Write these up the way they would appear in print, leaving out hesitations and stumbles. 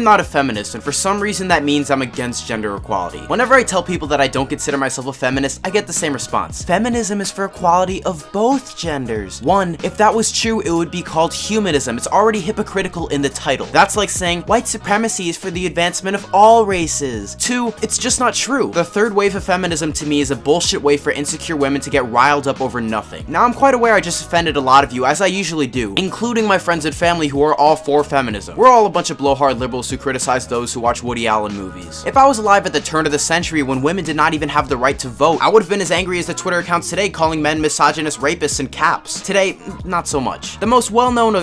am not a feminist, and for some reason that means I'm against gender equality. Whenever I tell people that I don't consider myself a feminist, I get the same response. Feminism is for equality of both genders. One, if that was true, it would be called humanism. It's already hypocritical in the title. That's like saying white supremacy is for the advancement of all races. Two, it's just not true. The third wave of feminism to me is a bullshit way for insecure women to get riled up over nothing. Now, I'm quite aware I just offended a lot of you, as I usually do, including my friends and family who are all for feminism. We're all a bunch of blowhard liberals who criticize those who watch Woody Allen movies. If I was alive at the turn of the century when women did not even have the right to vote, I would have been as angry as the Twitter accounts today calling men misogynist rapists and caps. Today, not so much. The most well-known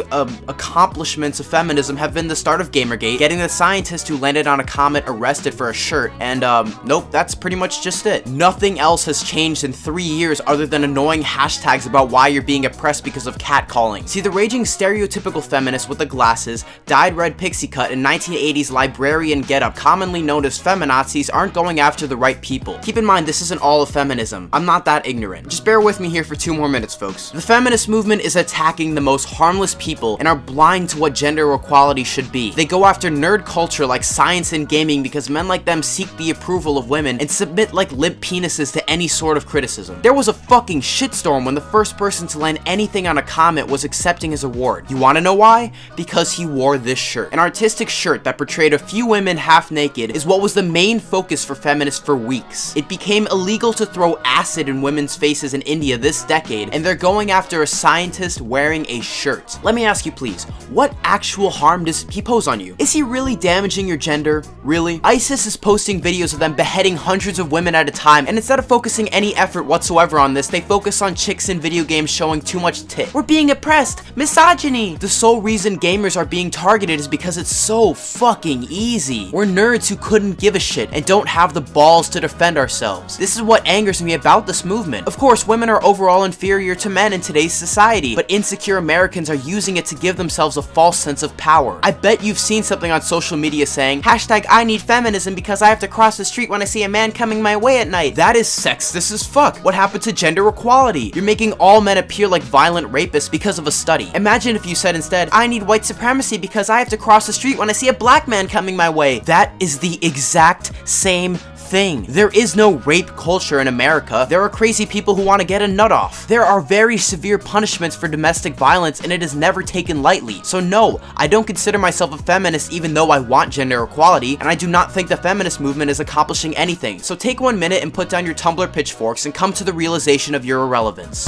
accomplishments of feminism have been the start of Gamergate, getting the scientist who landed on a comet arrested for a shirt, and nope, that's pretty much just it. Nothing else has changed in 3 years other than annoying hashtags about why you're being oppressed because of catcalling. See, the raging stereotypical feminist with the glasses, dyed red pixie cut, and 1980s librarian getup commonly known as feminazis aren't going after the right people. Keep in mind, this isn't all of feminism. I'm not that ignorant. Just bear with me here for 2 more minutes, folks. The feminist movement is attacking the most harmless people and are blind to what gender equality should be. They go after nerd culture like science and gaming because men like them seek the approval of women and submit like limp penises to any sort of criticism. There was a fucking shitstorm when the first person to land anything on a comet was accepting his award. You wanna know why? Because he wore this shirt. An artistic shirt that portrayed a few women half naked is what was the main focus for feminists for weeks. It became illegal to throw acid in women's faces in India this decade, and they're going after a scientist wearing a shirt. Let me ask you please, what actual harm does he pose on you? Is he really damaging your gender? Really? ISIS is posting videos of them beheading hundreds of women at a time, and instead of focusing any effort whatsoever on this, they focus on chicks in video games showing too much tit. We're being oppressed. Misogyny. The sole reason gamers are being targeted is because it's so fucking easy. We're nerds who couldn't give a shit and don't have the balls to defend ourselves. This is what angers me about this movement. Of course, women are overall inferior to men in today's society, but insecure Americans are using it to give themselves a false sense of power. I bet you've seen something on social media saying, hashtag I need feminism because I have to cross the street when I see a man coming my way at night. That is sexist as fuck. What happened to gender equality? You're making all men appear like violent rapists because of a study. Imagine if you said instead, I need white supremacy because I have to cross the street when I see a black man coming my way. That is the exact same thing. There is no rape culture in America. There are crazy people who want to get a nut off. There are very severe punishments for domestic violence, and it is never taken lightly. So no, I don't consider myself a feminist even though I want gender equality, and I do not think the feminist movement is accomplishing anything. So take 1 minute and put down your Tumblr pitchforks and come to the realization of your irrelevance.